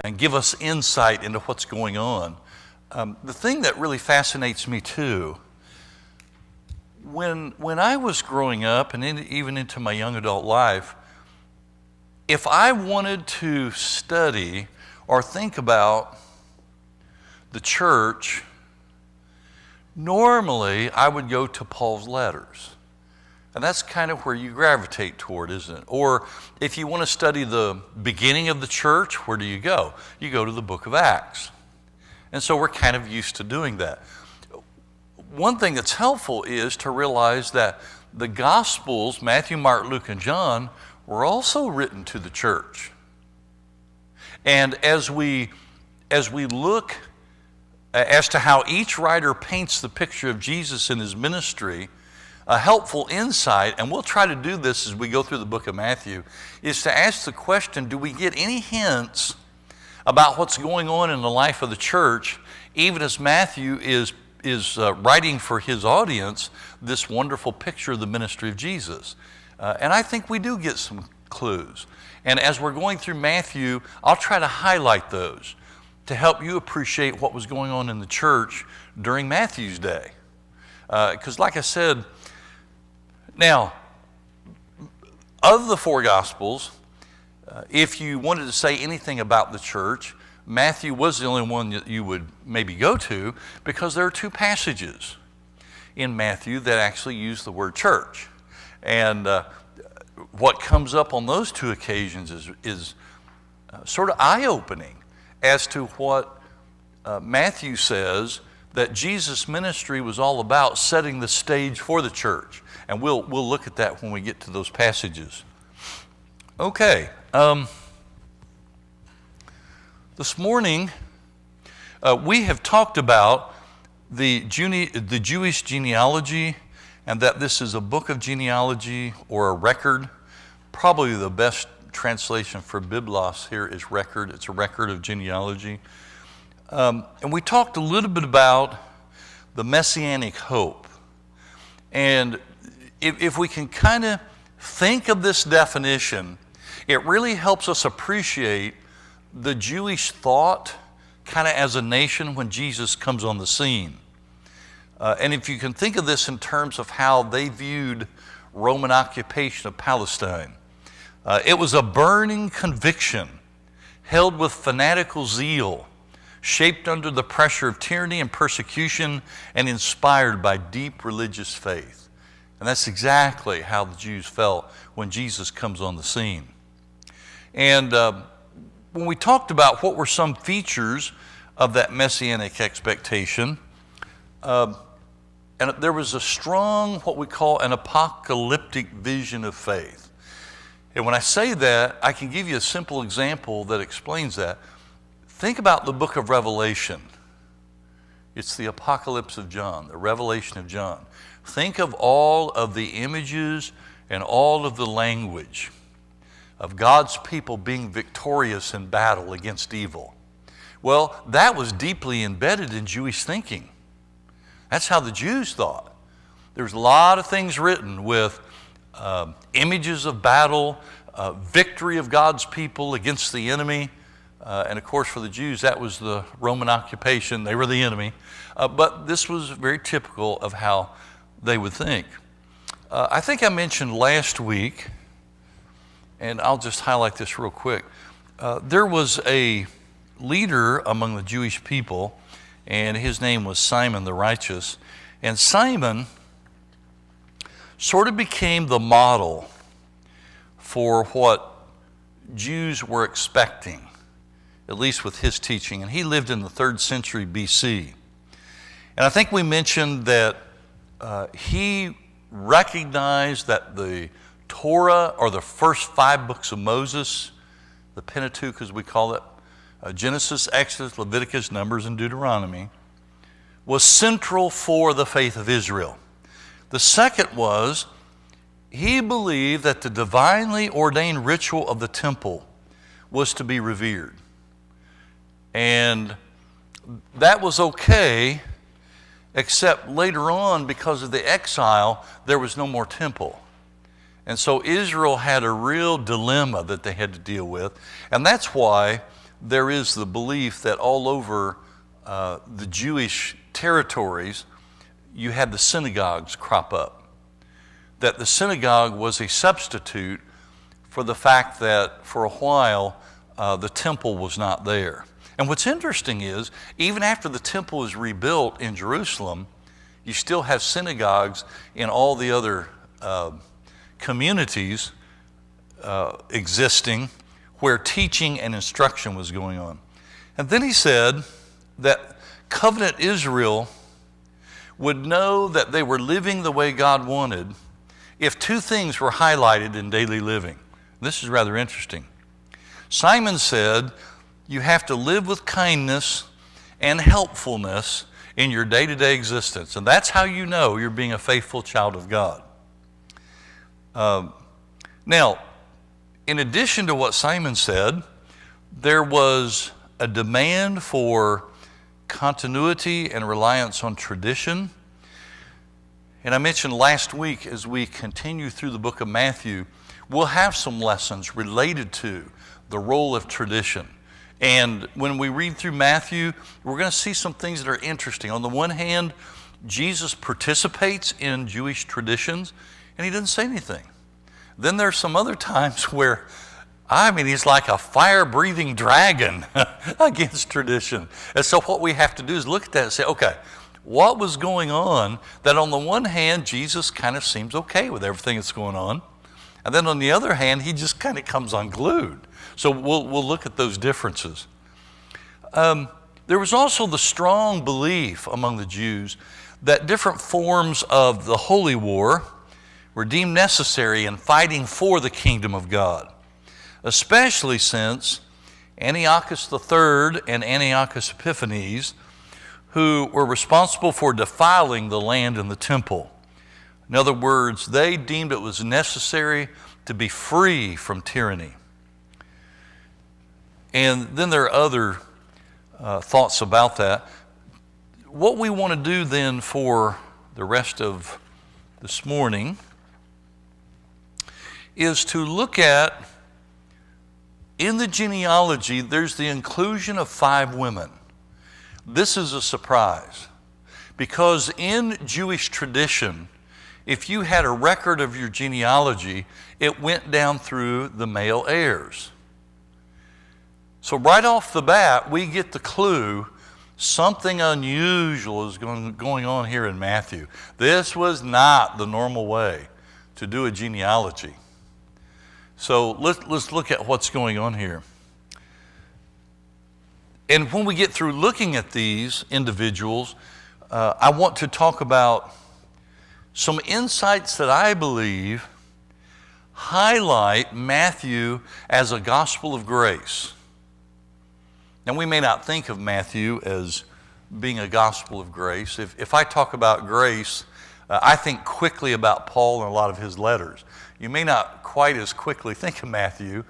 and give us insight into what's going on. The thing that really fascinates me too, when I was growing up and even into my young adult life, if I wanted to study or think about the church, normally I would go to Paul's letters. And that's kind of where you gravitate toward, isn't it? Or if you want to study the beginning of the church, where do you go? You go to the book of Acts. And so we're kind of used to doing that. One thing that's helpful is to realize that the Gospels, Matthew, Mark, Luke, and John, were also written to the church. And as we look as to how each writer paints the picture of Jesus in his ministry, a helpful insight, and we'll try to do this as we go through the book of Matthew, is to ask the question, do we get any hints about what's going on in the life of the church, even as Matthew is writing for his audience this wonderful picture of the ministry of Jesus? And I think we do get some clues. And as we're going through Matthew, I'll try to highlight those to help you appreciate what was going on in the church during Matthew's day. Because like I said, now, of the four Gospels, if you wanted to say anything about the church, Matthew was the only one that you would maybe go to, because there are two passages in Matthew that actually use the word church. And what comes up on those two occasions is sort of eye-opening as to what Matthew says that Jesus' ministry was all about, setting the stage for the church. And we'll look at that when we get to those passages. Okay. This morning, we have talked about the Jewish genealogy, and that this is a book of genealogy or a record. Probably the best translation for biblos here is record. It's a record of genealogy. And we talked a little bit about the messianic hope. And if we can kind of think of this definition, it really helps us appreciate the Jewish thought kind of as a nation when Jesus comes on the scene. And if you can think of this in terms of how they viewed Roman occupation of Palestine, it was a burning conviction held with fanatical zeal, shaped under the pressure of tyranny and persecution, and inspired by deep religious faith. And that's exactly how the Jews felt when Jesus comes on the scene. And when we talked about what were some features of that messianic expectation, and there was a strong, what we call an apocalyptic vision of faith. And when I say that, I can give you a simple example that explains that. Think about the book of Revelation. It's the apocalypse of John, the revelation of John. Think of all of the images and all of the language of God's people being victorious in battle against evil. Well, that was deeply embedded in Jewish thinking. That's how the Jews thought. There's a lot of things written with images of battle, victory of God's people against the enemy. And of course, for the Jews, that was the Roman occupation. They were the enemy. But this was very typical of how they would think. I think I mentioned last week, and I'll just highlight this real quick. There was a leader among the Jewish people, and his name was Simon the Righteous. And Simon sort of became the model for what Jews were expecting, at least with his teaching. And he lived in the 3rd century BC. And I think we mentioned that he recognized that the Torah, or the first 5 books of Moses, the Pentateuch as we call it, Genesis, Exodus, Leviticus, Numbers, and Deuteronomy, was central for the faith of Israel. The second was, he believed that the divinely ordained ritual of the temple was to be revered. And that was okay, except later on, because of the exile, there was no more temple. And so Israel had a real dilemma that they had to deal with. And that's why there is the belief that all over the Jewish territories, you had the synagogues crop up. That the synagogue was a substitute for the fact that for a while the temple was not there. And what's interesting is, even after the temple was rebuilt in Jerusalem, you still have synagogues in all the other communities existing where teaching and instruction was going on. And then he said that covenant Israel would know that they were living the way God wanted if two things were highlighted in daily living. This is rather interesting. Simon said, you have to live with kindness and helpfulness in your day-to-day existence. And that's how you know you're being a faithful child of God. Now, in addition to what Simon said, there was a demand for continuity and reliance on tradition. And I mentioned last week, as we continue through the book of Matthew, we'll have some lessons related to the role of tradition. And when we read through Matthew, we're going to see some things that are interesting. On the one hand, Jesus participates in Jewish traditions, and he doesn't say anything. Then there's some other times where, he's like a fire-breathing dragon against tradition. And so what we have to do is look at that and say, okay, what was going on that on the one hand, Jesus kind of seems okay with everything that's going on. And then on the other hand, he just kind of comes unglued. So we'll look at those differences. There was also the strong belief among the Jews that different forms of the holy war were deemed necessary in fighting for the kingdom of God, especially since Antiochus III and Antiochus Epiphanes, who were responsible for defiling the land and the temple. In other words, they deemed it was necessary to be free from tyranny. And then there are other thoughts about that. What we want to do then for the rest of this morning is to look at, in the genealogy, there's the inclusion of 5 women. This is a surprise, because in Jewish tradition, if you had a record of your genealogy, it went down through the male heirs. So right off the bat, we get the clue something unusual is going on here in Matthew. This was not the normal way to do a genealogy. So let's look at what's going on here. And when we get through looking at these individuals, I want to talk about some insights that I believe highlight Matthew as a gospel of grace. Now, we may not think of Matthew as being a gospel of grace. If I talk about grace, I think quickly about Paul and a lot of his letters. You may not quite as quickly think of Matthew,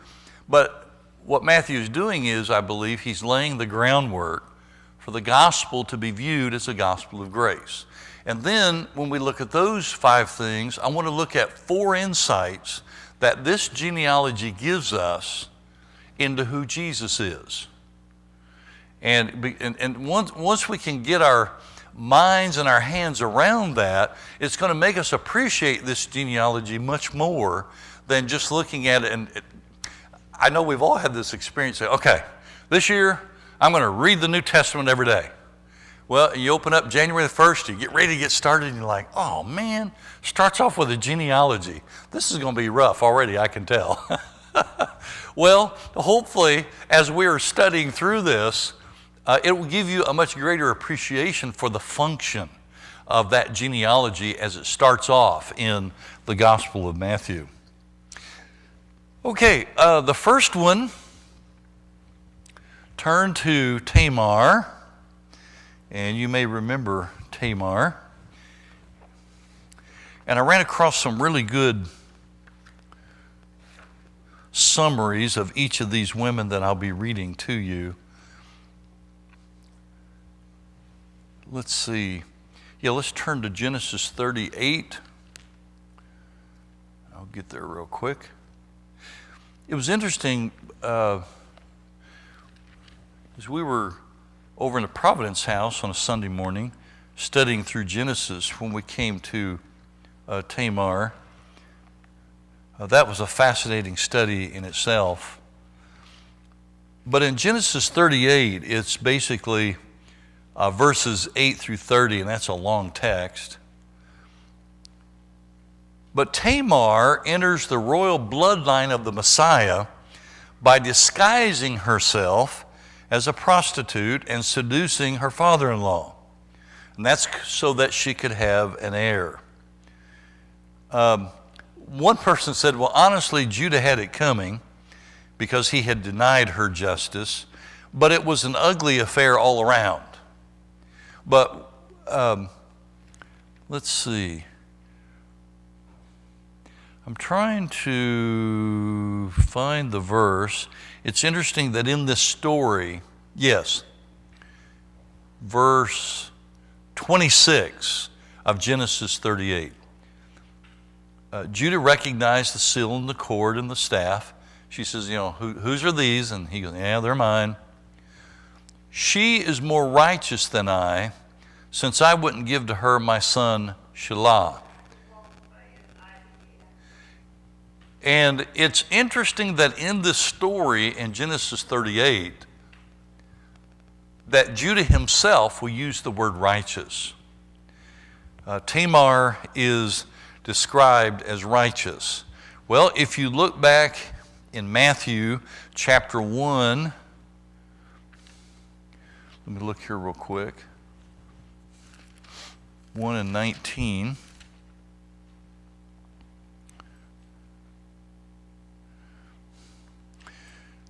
but what Matthew is doing is, I believe, he's laying the groundwork for the gospel to be viewed as a gospel of grace. And then when we look at those 5 things, I want to look at 4 insights that this genealogy gives us into who Jesus is. And once we can get our minds and our hands around that, it's going to make us appreciate this genealogy much more than just looking at it. And I know we've all had this experience. Okay, this year I'm going to read the New Testament every day. Well, you open up January the 1st, you get ready to get started, and you're like, oh man, starts off with a genealogy. This is going to be rough already, I can tell. Well, hopefully, as we're studying through this, it will give you a much greater appreciation for the function of that genealogy as it starts off in the Gospel of Matthew. Okay, the first one, turn to Tamar, and you may remember Tamar. And I ran across some really good summaries of each of these women that I'll be reading to you. Let's see. Yeah, let's turn to Genesis 38. I'll get there real quick. It was interesting. As we were over in the Providence house on a Sunday morning studying through Genesis when we came to Tamar, that was a fascinating study in itself. But in Genesis 38, it's basically verses 8 through 30, and that's a long text. But Tamar enters the royal bloodline of the Messiah by disguising herself as a prostitute and seducing her father-in-law. And that's so that she could have an heir. One person said, well, honestly, Judah had it coming because he had denied her justice, but it was an ugly affair all around. But let's see. I'm trying to find the verse. It's interesting that in this story, yes, verse 26 of Genesis 38, Judah recognized the seal and the cord and the staff. She says, whose are these? And he goes, yeah, they're mine. She is more righteous than I, since I wouldn't give to her my son Shelah. And it's interesting that in this story in Genesis 38, that Judah himself will use the word righteous. Tamar is described as righteous. Well, if you look back in Matthew chapter 1, let me look here real quick. 1 and 19.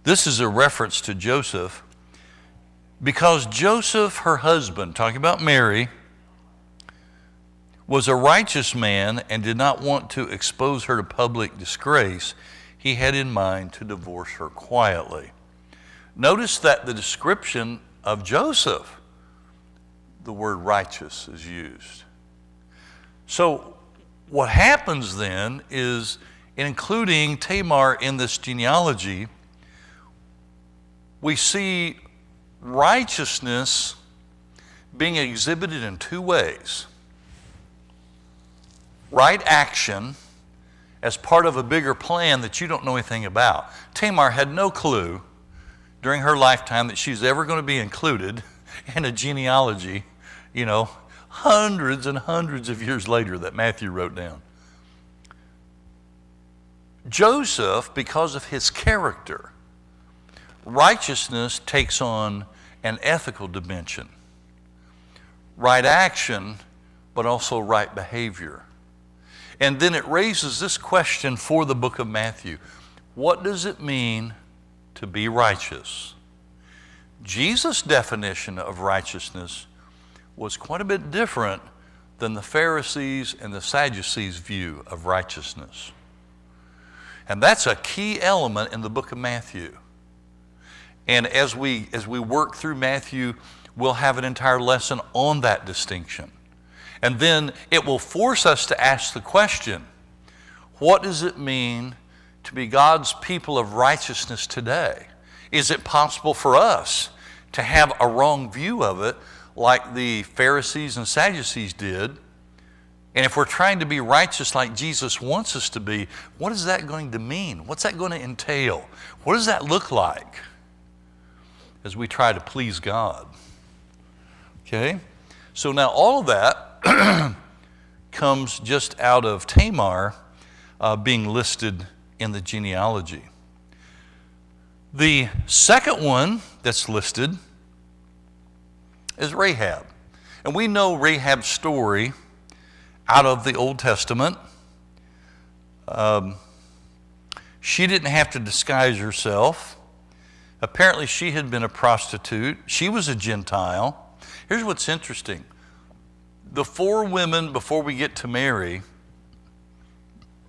This is a reference to Joseph, because Joseph, her husband, talking about Mary, was a righteous man and did not want to expose her to public disgrace. He had in mind to divorce her quietly. Notice that the description of Joseph, the word righteous is used. So what happens then is, in including Tamar in this genealogy, we see righteousness being exhibited in two ways. Right action as part of a bigger plan that you don't know anything about. Tamar had no clue during her lifetime that she's ever going to be included in a genealogy, hundreds and hundreds of years later that Matthew wrote down. Joseph, because of his character, righteousness takes on an ethical dimension. Right action, but also right behavior. And then it raises this question for the book of Matthew. What does it mean to be righteous? Jesus' definition of righteousness was quite a bit different than the Pharisees and the Sadducees' view of righteousness. And that's a key element in the book of Matthew. And as we work through Matthew, we'll have an entire lesson on that distinction. And then it will force us to ask the question, what does it mean to be God's people of righteousness today? Is it possible for us to have a wrong view of it like the Pharisees and Sadducees did? And if we're trying to be righteous like Jesus wants us to be, what is that going to mean? What's that going to entail? What does that look like as we try to please God? Okay? So now all of that comes just out of Tamar being listed in the genealogy. The second one that's listed is Rahab. And we know Rahab's story out of the Old Testament. She didn't have to disguise herself. Apparently she had been a prostitute. She was a Gentile. Here's what's interesting. The four women before we get to Mary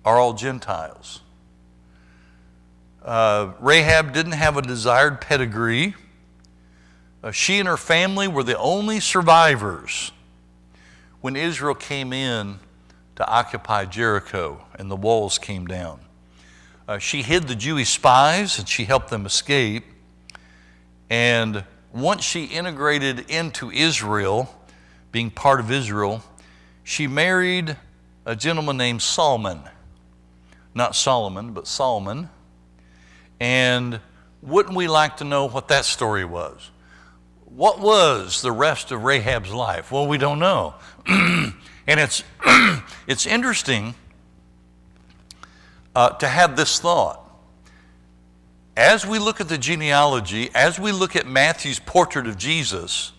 are all Gentiles. Rahab didn't have a desired pedigree. She and her family were the only survivors when Israel came in to occupy Jericho and the walls came down. She hid the Jewish spies and she helped them escape. And once she integrated into Israel, being part of Israel, she married a gentleman named Solomon. Not Solomon, but Solomon. And wouldn't we like to know what that story was? What was the rest of Rahab's life? Well, we don't know. And it's interesting to have this thought. As we look at the genealogy, as we look at Matthew's portrait of Jesus,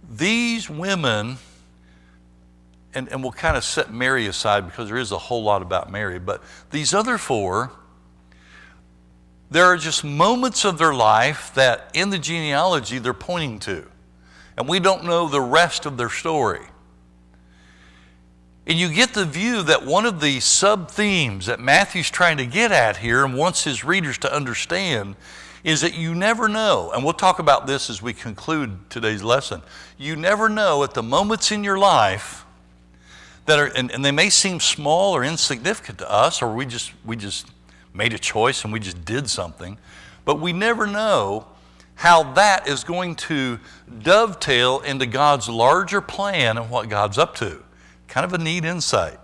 these women, and we'll kind of set Mary aside because there is a whole lot about Mary, but these other four, there are just moments of their life that in the genealogy they're pointing to. And we don't know the rest of their story. And you get the view that one of the sub-themes that Matthew's trying to get at here and wants his readers to understand is that you never know, and we'll talk about this as we conclude today's lesson, you never know at the moments in your life that are, and they may seem small or insignificant to us, or we just made a choice and we just did something, but we never know how that is going to dovetail into God's larger plan and what God's up to. Kind of a neat insight.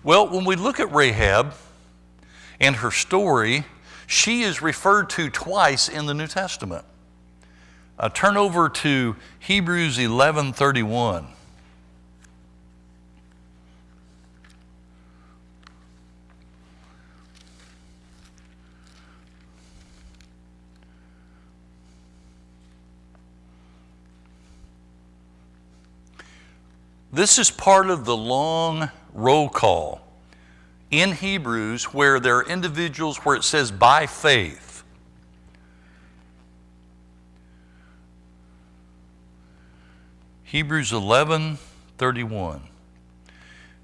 Well, when we look at Rahab and her story, she is referred to twice in the New Testament. Turn over to Hebrews 11:31. This is part of the long roll call in Hebrews where there are individuals where it says by faith. Hebrews 11:31.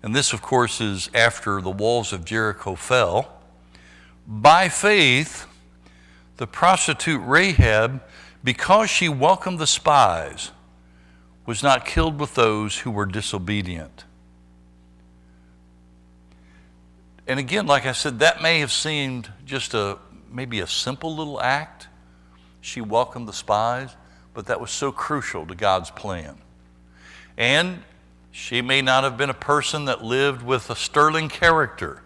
And this, of course, is after the walls of Jericho fell. By faith, the prostitute Rahab, because she welcomed the spies, was not killed with those who were disobedient. And again, like I said, that may have seemed just maybe a simple little act. She welcomed the spies, but that was so crucial to God's plan. And she may not have been a person that lived with a sterling character,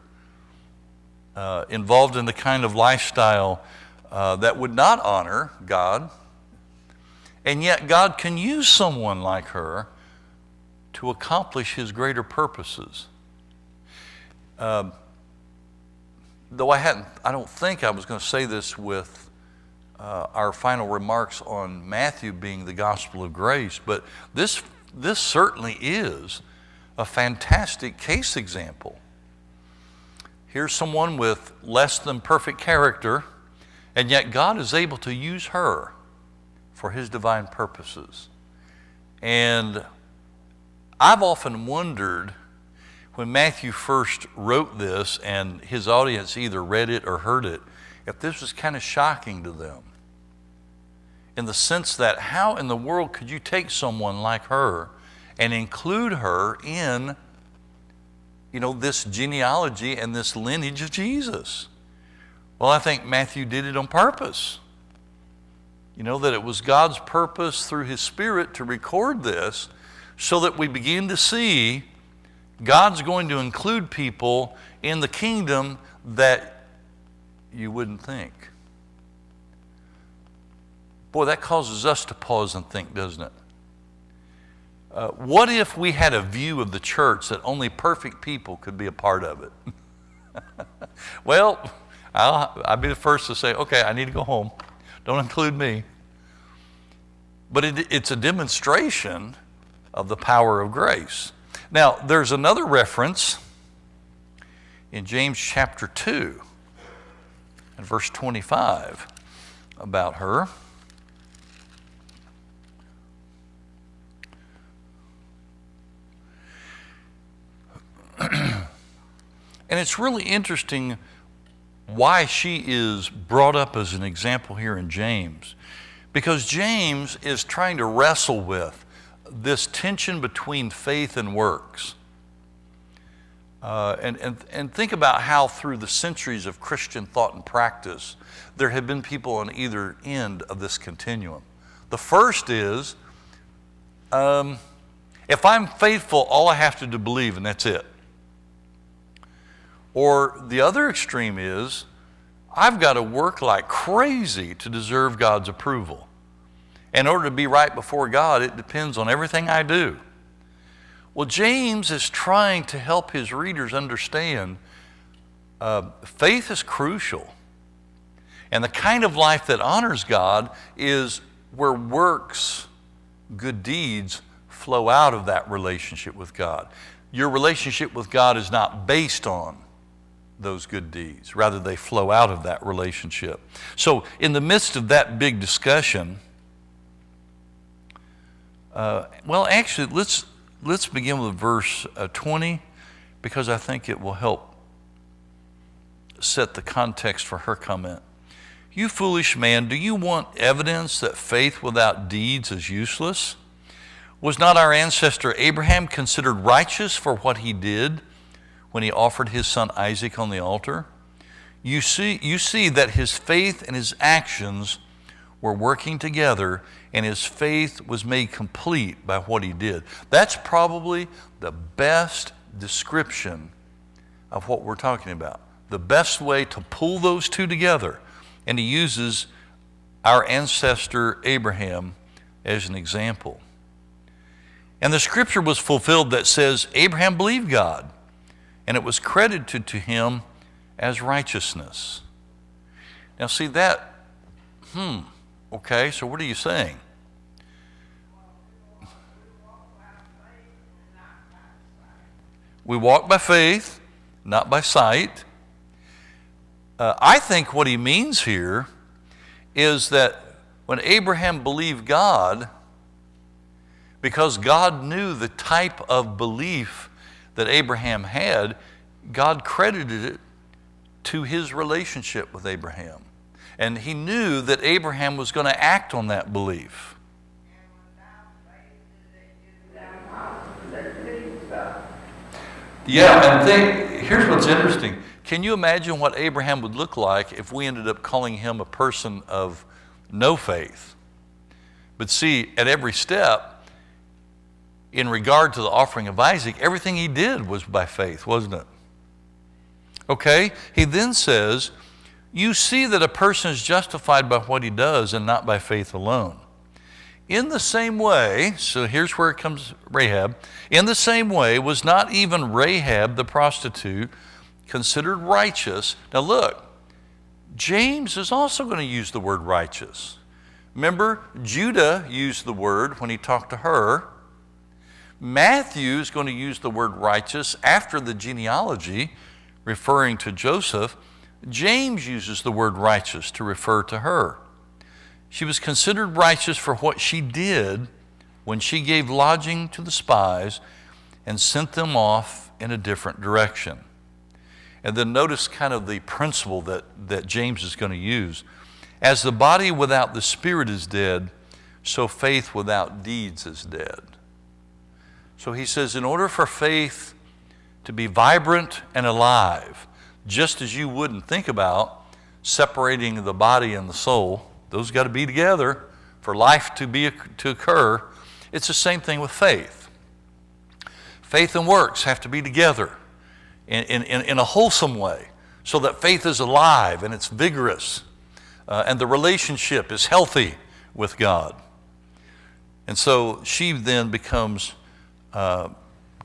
involved in the kind of lifestyle that would not honor God. And yet God can use someone like her to accomplish his greater purposes. Though I don't think I was going to say this with our final remarks on Matthew being the gospel of grace, but this certainly is a fantastic case example. Here's someone with less than perfect character, and yet God is able to use her for his divine purposes. And I've often wondered when Matthew first wrote this and his audience either read it or heard it, if this was kind of shocking to them. In the sense that how in the world could you take someone like her and include her in, this genealogy and this lineage of Jesus? Well, I think Matthew did it on purpose. That it was God's purpose through his Spirit to record this so that we begin to see God's going to include people in the kingdom that you wouldn't think. Boy, that causes us to pause and think, doesn't it? What if we had a view of the church that only perfect people could be a part of it? Well, I'll be the first to say, okay, I need to go home. Don't include me. But it's a demonstration of the power of grace. Now, there's another reference in James chapter 2 and verse 25 about her. And it's really interesting why she is brought up as an example here in James. Because James is trying to wrestle with this tension between faith and works. And think about how through the centuries of Christian thought and practice, there have been people on either end of this continuum. The first is, if I'm faithful, all I have to do is believe, and that's it. Or the other extreme is, I've got to work like crazy to deserve God's approval. In order to be right before God, it depends on everything I do. Well, James is trying to help his readers understand faith is crucial. And the kind of life that honors God is where works, good deeds, flow out of that relationship with God. Your relationship with God is not based on those good deeds. Rather, they flow out of that relationship. So in the midst of that big discussion, actually, let's begin with verse 20, because I think it will help set the context for her comment. You foolish man, do you want evidence that faith without deeds is useless? Was not our ancestor Abraham considered righteous for what he did when he offered his son Isaac on the altar? You see that his faith and his actions were working together, and his faith was made complete by what he did. That's probably the best description of what we're talking about. The best way to pull those two together. And he uses our ancestor Abraham as an example. And the scripture was fulfilled that says, Abraham believed God, and it was credited to him as righteousness. Now see that, okay, so what are you saying? We walk by faith, not by sight. I think what he means here is that when Abraham believed God, because God knew the type of belief that Abraham had, God credited it to his relationship with Abraham. And he knew that Abraham was going to act on that belief. Yeah, and here's what's interesting. Can you imagine what Abraham would look like if we ended up calling him a person of no faith? But see, at every step, in regard to the offering of Isaac, everything he did was by faith, wasn't it? Okay, he then says, you see that a person is justified by what he does and not by faith alone. In the same way, so here's where it comes, Rahab. In the same way, was not even Rahab the prostitute considered righteous? Now look, James is also going to use the word righteous. Remember, Judah used the word when he talked to her. Matthew is going to use the word righteous after the genealogy, referring to Joseph. James uses the word righteous to refer to her. She was considered righteous for what she did when she gave lodging to the spies and sent them off in a different direction. And then notice kind of the principle that James is going to use. As the body without the spirit is dead, so faith without deeds is dead. So he says, in order for faith to be vibrant and alive, just as you wouldn't think about separating the body and the soul, those got to be together for life to occur. It's the same thing with faith. Faith and works have to be together in a wholesome way, so that faith is alive and it's vigorous, and the relationship is healthy with God. And so she then becomes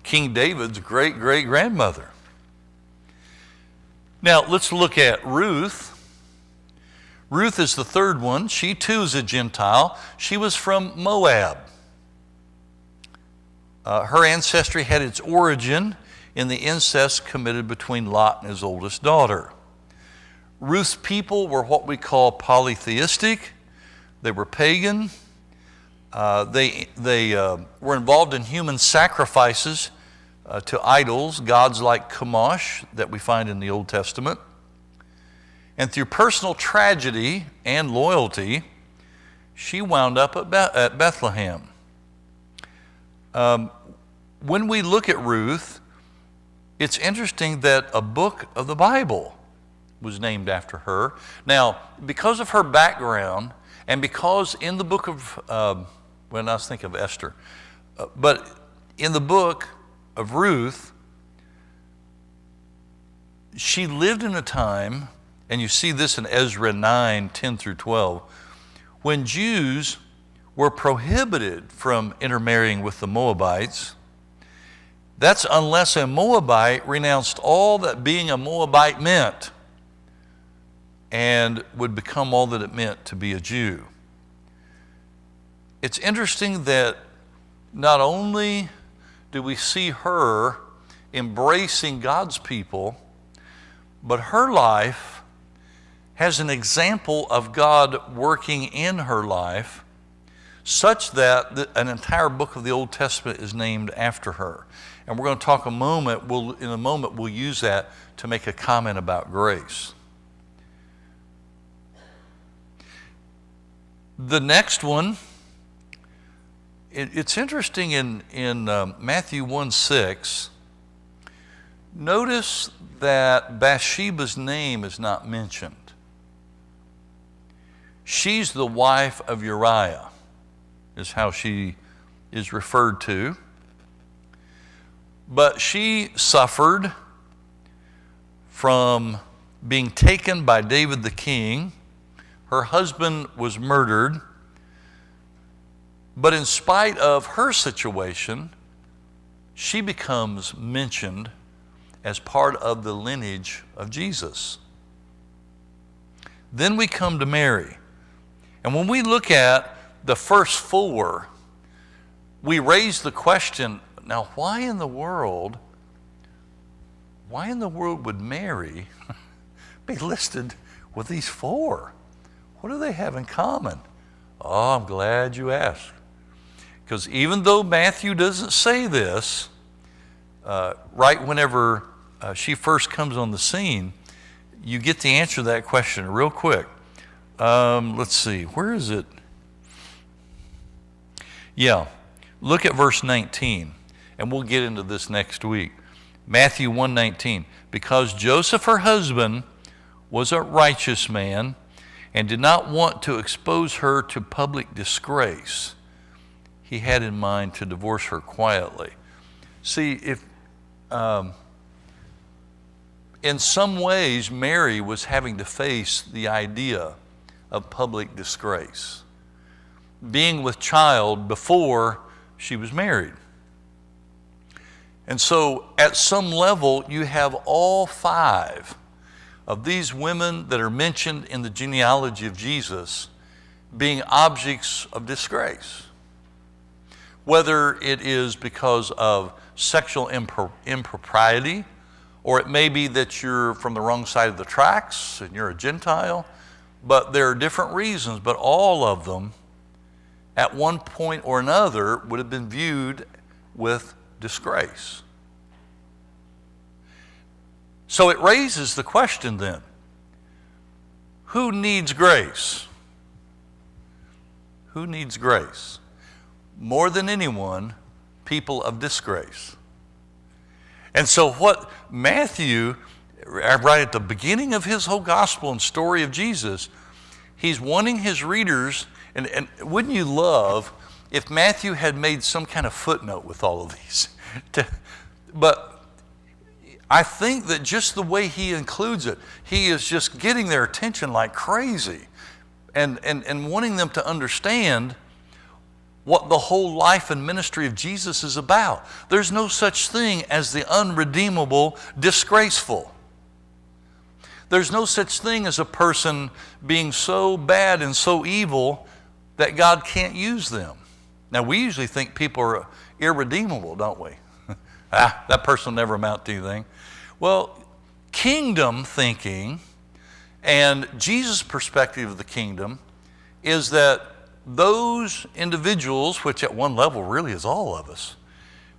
King David's great-great-grandmother. Now let's look at Ruth. Ruth is the third one. She too is a Gentile. She was from Moab. Her ancestry had its origin in the incest committed between Lot and his oldest daughter. Ruth's people were what we call polytheistic. They were pagan. They were involved in human sacrifices to idols, gods like Chemosh that we find in the Old Testament. And through personal tragedy and loyalty, she wound up at Bethlehem. When we look at Ruth, it's interesting that a book of the Bible was named after her. Now, because of her background, and because in the book of, well, I was thinking of Esther, but in the book of Ruth, she lived in a time, and you see this in Ezra 9, 10 through 12, when Jews were prohibited from intermarrying with the Moabites. That's unless a Moabite renounced all that being a Moabite meant and would become all that it meant to be a Jew. It's interesting that not only do we see her embracing God's people, but her life has an example of God working in her life such that an entire book of the Old Testament is named after her. And we're going to talk in a moment we'll use that to make a comment about grace. The next one, it's interesting in Matthew 1:6, notice that Bathsheba's name is not mentioned. She's the wife of Uriah, is how she is referred to. But she suffered from being taken by David the king. Her husband was murdered. But in spite of her situation, she becomes mentioned as part of the lineage of Jesus. Then we come to Mary. And when we look at the first four, we raise the question, now why in the world would Mary be listed with these four? What do they have in common? Oh, I'm glad you asked. Because even though Matthew doesn't say this, right whenever she first comes on the scene, you get the answer to that question real quick. Let's see, where is it? Yeah, look at verse 19, and we'll get into this next week. Matthew 1:19, because Joseph, her husband, was a righteous man and did not want to expose her to public disgrace, he had in mind to divorce her quietly. See, if in some ways Mary was having to face the idea of public disgrace, being with child before she was married. And so at some level you have all five of these women that are mentioned in the genealogy of Jesus being objects of disgrace. Whether it is because of sexual impropriety, or it may be that you're from the wrong side of the tracks and you're a Gentile, but there are different reasons, but all of them at one point or another would have been viewed with disgrace. So it raises the question then, who needs grace? Who needs grace? More than anyone, people of disgrace. And so what Matthew, right at the beginning of his whole gospel and story of Jesus, he's wanting his readers, and wouldn't you love if Matthew had made some kind of footnote with all of these? But I think that just the way he includes it, he is just getting their attention like crazy and wanting them to understand what the whole life and ministry of Jesus is about. There's no such thing as the unredeemable disgraceful. There's no such thing as a person being so bad and so evil that God can't use them. Now, we usually think people are irredeemable, don't we? That person will never amount to anything. Well, kingdom thinking and Jesus' perspective of the kingdom is that those individuals, which at one level really is all of us,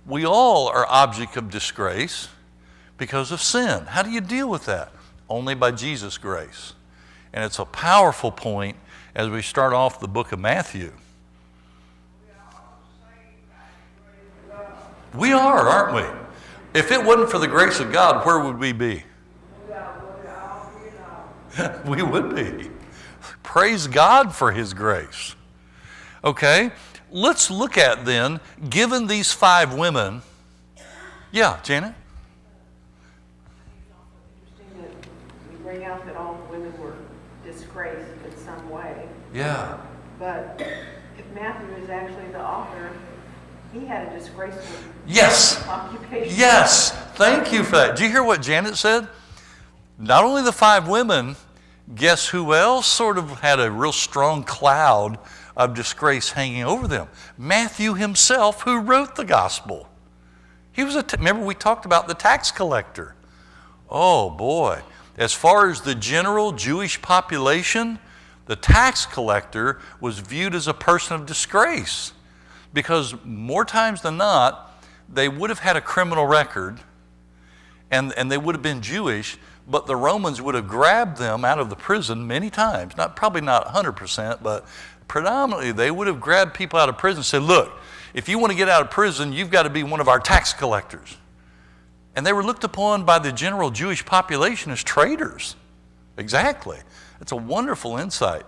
we all are object of disgrace because of sin. How do you deal with that? Only by Jesus' grace. And it's a powerful point as we start off the book of Matthew. We are, aren't we? If it wasn't for the grace of God, where would we be? We would be. Praise God for his grace. Okay, let's look at then, given these 5 women. Yeah, Janet? It's interesting that we bring out that all the women were disgraced in some way. Yeah. But if Matthew is actually the author, he had a disgraceful occupation. Yes, thank you for that. Do you hear what Janet said? Not only the 5 women, guess who else sort of had a real strong cloud of disgrace hanging over them? Matthew himself, who wrote the gospel. He was remember we talked about the tax collector. Oh boy, as far as the general Jewish population, the tax collector was viewed as a person of disgrace, because more times than not, they would have had a criminal record, and they would have been Jewish, but the Romans would have grabbed them out of the prison many times. Probably not 100%, but predominantly they would have grabbed people out of prison and said, look, if you want to get out of prison, you've got to be one of our tax collectors. And they were looked upon by the general Jewish population as traitors. Exactly. It's a wonderful insight.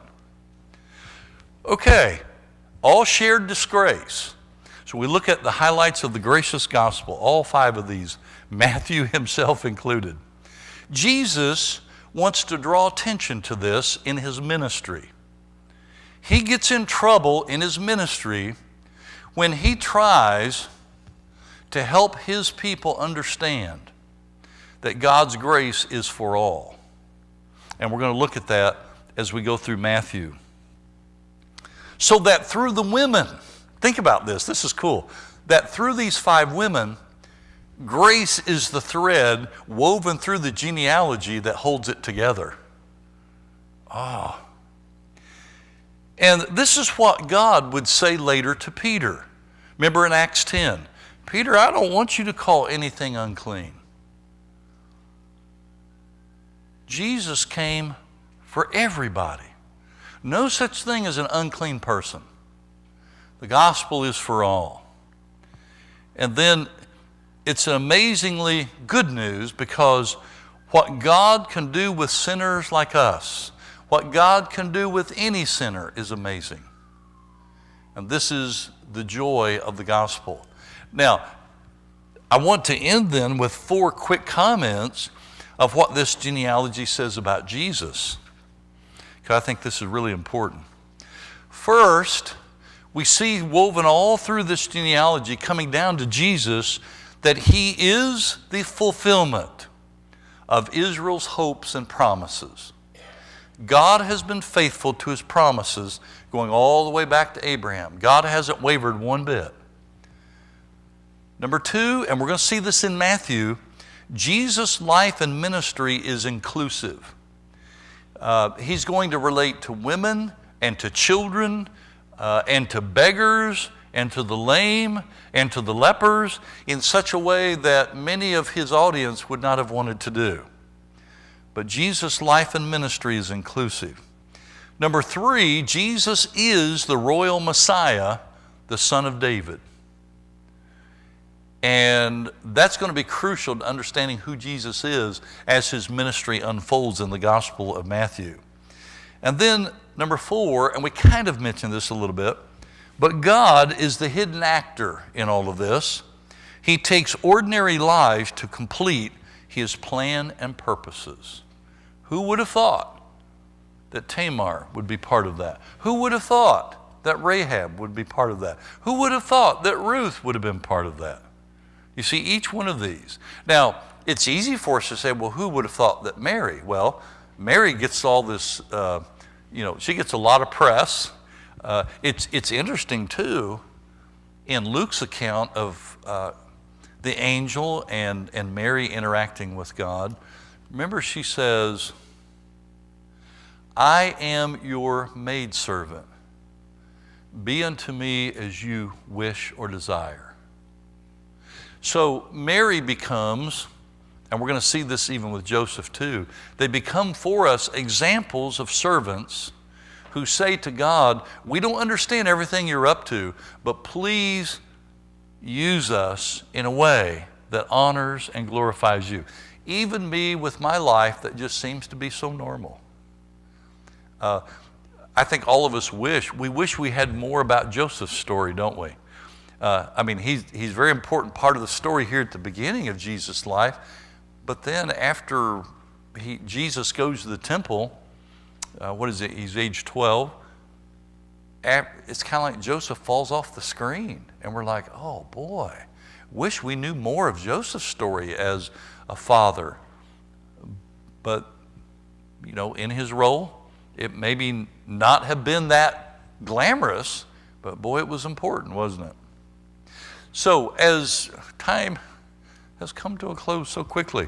Okay, all shared disgrace. So we look at the highlights of the gracious gospel, all 5 of these, Matthew himself included. Jesus wants to draw attention to this in his ministry. He gets in trouble in his ministry when he tries to help his people understand that God's grace is for all. And we're going to look at that as we go through Matthew. So that through the women, think about this is cool, that through these 5 women, grace is the thread woven through the genealogy that holds it together. Oh. And this is what God would say later to Peter. Remember in Acts 10, Peter, I don't want you to call anything unclean. Jesus came for everybody. No such thing as an unclean person. The gospel is for all. And then it's amazingly good news, because what God can do with sinners like us, what God can do with any sinner, is amazing. And this is the joy of the gospel. Now, I want to end then with 4 quick comments of what this genealogy says about Jesus, because I think this is really important. First, we see woven all through this genealogy, coming down to Jesus, that he is the fulfillment of Israel's hopes and promises. God has been faithful to his promises going all the way back to Abraham. God hasn't wavered one bit. Number 2, and we're going to see this in Matthew, Jesus' life and ministry is inclusive. He's going to relate to women and to children and to beggars and to the lame and to the lepers in such a way that many of his audience would not have wanted to do. But Jesus' life and ministry is inclusive. Number 3, Jesus is the royal Messiah, the Son of David. And that's going to be crucial to understanding who Jesus is as his ministry unfolds in the Gospel of Matthew. And then number 4, and we kind of mentioned this a little bit, but God is the hidden actor in all of this. He takes ordinary lives to complete his plan and purposes. Who would have thought that Tamar would be part of that? Who would have thought that Rahab would be part of that? Who would have thought that Ruth would have been part of that? You see, each one of these. Now, it's easy for us to say, well, who would have thought that Mary? Well, Mary gets all this, she gets a lot of press. It's interesting, too, in Luke's account of the angel and Mary interacting with God. Remember, she says, I am your maidservant. Be unto me as you wish or desire. So Mary becomes, and we're going to see this even with Joseph too, they become for us examples of servants who say to God, we don't understand everything you're up to, but please use us in a way that honors and glorifies you. Even me with my life that just seems to be so normal. I think all of us wish we had more about Joseph's story, don't we? I mean, he's a very important part of the story here at the beginning of Jesus' life, but then after Jesus goes to the temple, what is it? He's age 12. It's kind of like Joseph falls off the screen, and we're like, oh boy, wish we knew more of Joseph's story as a father. But, you know, in his role, it maybe not have been that glamorous, but boy, it was important, wasn't it? So as time has come to a close so quickly,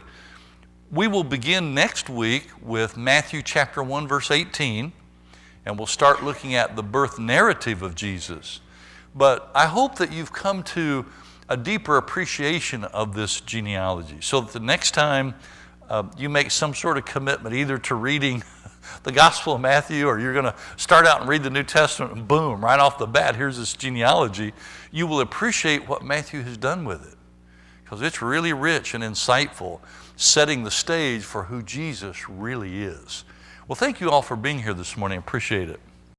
we will begin next week with Matthew chapter 1, verse 18, and we'll start looking at the birth narrative of Jesus. But I hope that you've come to a deeper appreciation of this genealogy, so that the next time you make some sort of commitment either to reading the Gospel of Matthew, or you're going to start out and read the New Testament and boom, right off the bat, here's this genealogy, you will appreciate what Matthew has done with it, because it's really rich and insightful, setting the stage for who Jesus really is. Well, thank you all for being here this morning. I appreciate it.